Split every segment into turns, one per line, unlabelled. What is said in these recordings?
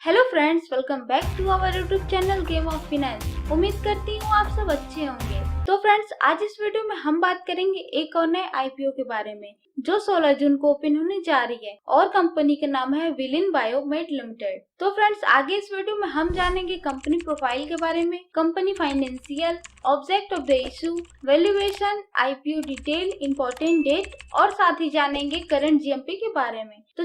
Hello friends, welcome back to our YouTube channel game of finance. उम्मीद करती हूँ आप सब अच्छे होंगे। तो फ्रेंड्स, आज इस वीडियो में हम बात करेंगे एक और नए आईपीओ के बारे में जो 16 जून को ओपन होने जा रही है और कंपनी का नाम है विलिन बायोमेड लिमिटेड। तो फ्रेंड्स, आगे इस वीडियो में हम जानेंगे कंपनी प्रोफाइल के बारे में, company financial, object of the issue, valuation, IPO detail, important date और साथ ही जानेंगे करंट जीएमपी के बारे में। तो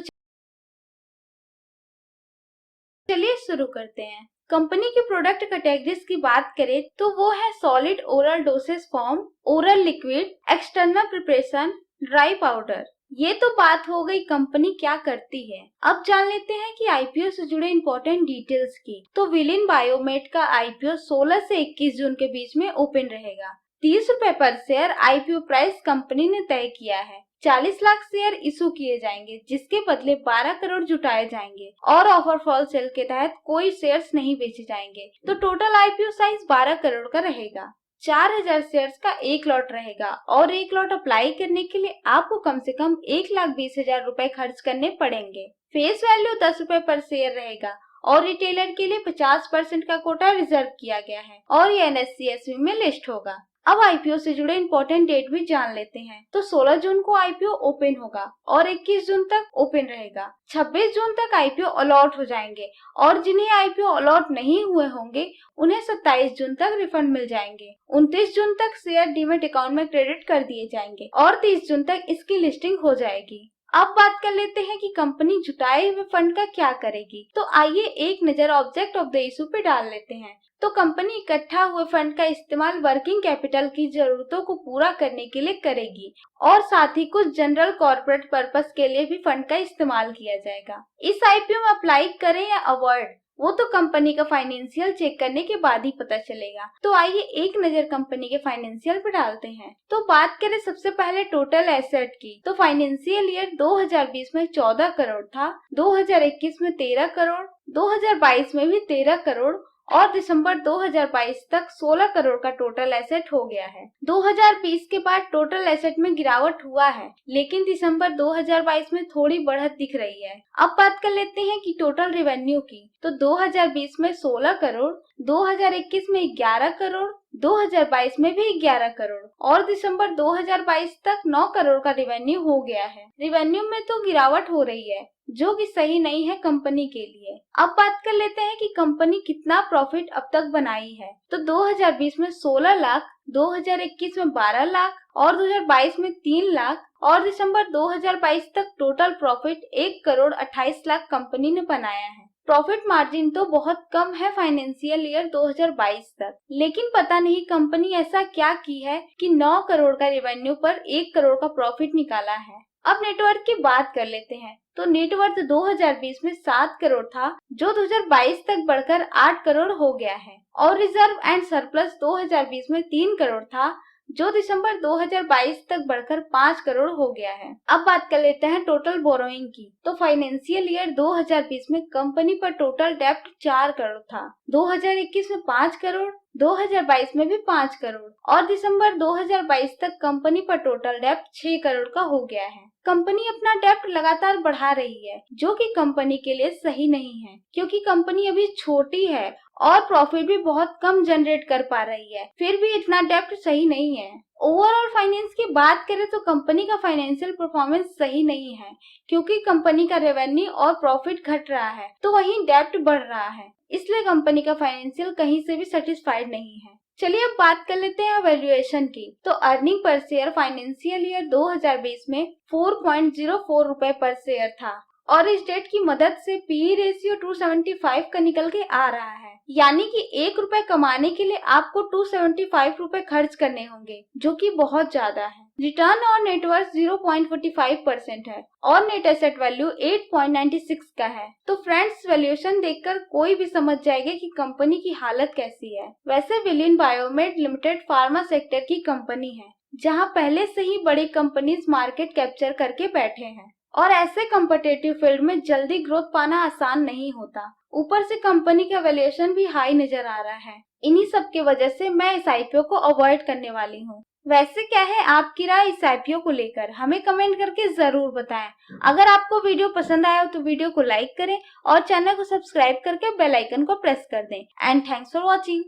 चलिए शुरू करते हैं। कंपनी की प्रोडक्ट कैटेगरीज की बात करें तो वो है solid oral dosage form, oral liquid, external preparation, dry powder. ये तो बात हो गई कंपनी क्या करती है। अब जान लेते हैं कि आईपीओ से जुड़े इंपॉर्टेंट डिटेल्स की। तो विलिन बायोमेड का आईपीओ 16 से 21 जून के बीच में ओपन रहेगा। 30 रुपए पर शेयर आईपीओ प्राइस कंपनी ने तय किया है। 40 लाख शेयर इशू किए जाएंगे जिसके बदले 12 करोड़ जुटाए जाएंगे और ऑफर फॉल सेल के तहत कोई शेयर्स नहीं बेचे जाएंगे। तो टोटल आईपीओ साइज 12 करोड़ का रहेगा। 4000 शेयर्स का एक लॉट रहेगा और एक लॉट अप्लाई करने के लिए आपको कम से कम 1,20,000 रुपए खर्च करने पड़ेंगे। फेस वैल्यू 10 रुपए पर शेयर रहेगा और रिटेलर के लिए 50% का कोटा रिजर्व किया गया है और ये NSE/SE में लिस्ट होगा। अब आईपीओ से जुड़े इंपॉर्टेंट डेट भी जान लेते हैं। तो 16 जून को आईपीओ ओपन होगा और 21 जून तक ओपन रहेगा। 26 जून तक आईपीओ अलॉट हो जाएंगे और जिन्हें आईपीओ अलॉट नहीं हुए होंगे उन्हें 27 जून तक रिफंड मिल जाएंगे। 29 जून तक शेयर डीमेट अकाउंट में क्रेडिट कर दिए जाएंगे और 30 जून तक इसकी लिस्टिंग हो जाएगी। अब बात कर लेते हैं कि कंपनी जुटाए हुए फंड का क्या करेगी। तो आइए एक नजर ऑब्जेक्ट ऑफ द इशू पे डाल लेते हैं। तो कंपनी इकट्ठा हुए फंड का इस्तेमाल वर्किंग कैपिटल की जरूरतों को पूरा करने के लिए करेगी और साथ ही कुछ जनरल कॉर्पोरेट पर्पस के लिए भी फंड का इस्तेमाल किया जाएगा। इस आईपीओ में अप्लाई करें या अवॉइड, वो तो कंपनी का फाइनेंशियल चेक करने के बाद ही पता चलेगा। तो आइए एक नजर कंपनी के फाइनेंशियल पे डालते हैं। तो बात करें सबसे पहले टोटल एसेट की। तो फाइनेंशियल ईयर 2020 में 14 करोड़ था, 2021 में 13 करोड़, 2022 में भी 13 करोड़ और दिसंबर 2022 तक 16 करोड़ का टोटल एसेट हो गया है। 2020 के बाद टोटल एसेट में गिरावट हुआ है, लेकिन दिसंबर 2022 में थोड़ी बढ़त दिख रही है। अब बात कर लेते हैं कि टोटल रेवेन्यू की। तो 2020 में 16 करोड़, 2021 में 11 करोड़, 2022 में भी 11 करोड़ और दिसंबर 2022 तक 9 करोड़ का रेवेन्यू हो गया है। रेवेन्यू में तो गिरावट हो रही है जो कि सही नहीं है कंपनी के लिए। अब बात कर लेते हैं कि कंपनी कितना प्रॉफिट अब तक बनाई है। तो 2020 में 16 लाख, 2021 में 12 लाख और 2022 में 3 लाख और दिसंबर 2022 तक total profit 1 crore 28 lakh company ने बनाया है। प्रॉफिट मार्जिन तो बहुत कम है फाइनेंशियल ईयर 2022 तक, लेकिन पता नहीं कंपनी ऐसा क्या की है कि 9 करोड़ का रेवेन्यू पर 1 करोड़ का प्रॉफिट निकाला है। अब नेटवर्थ की बात कर लेते हैं। तो नेटवर्थ 2020 में 7 करोड़ था जो 2022 तक बढ़कर 8 करोड़ हो गया है और रिजर्व एंड सरप्लस 2020 में 3 करोड़ था जो दिसंबर 2022 तक बढ़कर 5 करोड़ हो गया है। अब बात कर लेते हैं टोटल बोरोइंग की। तो फाइनेंशियल ईयर 2020 में कंपनी पर टोटल डेब्ट 4 करोड़ था, 2021 में 5 करोड़, 2022 में भी 5 करोड़ और दिसंबर 2022 तक कंपनी पर टोटल डेब्ट 6 करोड़ का हो गया है। कंपनी अपना डेब्ट लगातार बढ़ा रही है जो कि कंपनी के लिए सही नहीं है क्योंकि कंपनी अभी छोटी है और प्रॉफिट भी बहुत कम जनरेट कर पा रही है। फिर भी इतना डेब्ट सही नहीं है। ओवरऑल फाइनेंस की बात करें तो कंपनी का फाइनेंशियल परफॉर्मेंस सही नहीं है क्योंकि कंपनी का रेवेन्यू और प्रॉफिट घट रहा है तो वहीं डेब्ट बढ़ रहा है, इसलिए कंपनी का फाइनेंशियल कहीं से भी सेटिस्फाइड नहीं है। चलिए अब बात कर लेते हैं वैल्यूएशन की। तो earning per share financial year 2020 में 4.04 रुपए पर शेयर था और इस डेट की मदद से पीई रेशियो 275 का निकल के आ रहा है, यानी कि 1 रुपए कमाने के लिए आपको 275 रुपए खर्च करने होंगे जो कि बहुत ज्यादा है। रिटर्न ऑन नेटवर्थ 0.45% है और नेट एसेट वैल्यू 8.96 का है। तो फ्रेंड्स, वैल्यूएशन देखकर कोई भी समझ जाएगा कि कंपनी की हालत कैसी है। वैसे विलिन बायोमेड लिमिटेड फार्मा सेक्टर की कंपनी है जहां पहले से ही बड़ी कंपनीज मार्केट कैप्चर करके बैठे हैं और ऐसे कॉम्पिटिटिव फील्ड में जल्दी ग्रोथ पाना आसान नहीं होता। ऊपर से कंपनी का वैल्यूएशन भी हाई नजर आ रहा है। इन्हीं सब की वजह से मैं इस आईपीओ को अवॉइड करने वाली हूँ। वैसे क्या है आपकी राय इस आईपीओ को लेकर, हमें कमेंट करके जरूर बताएं। अगर आपको वीडियो पसंद आया हो तो वीडियो को लाइक करें और चैनल को सब्सक्राइब करके बेल आइकन को प्रेस कर दें। And thanks for watching.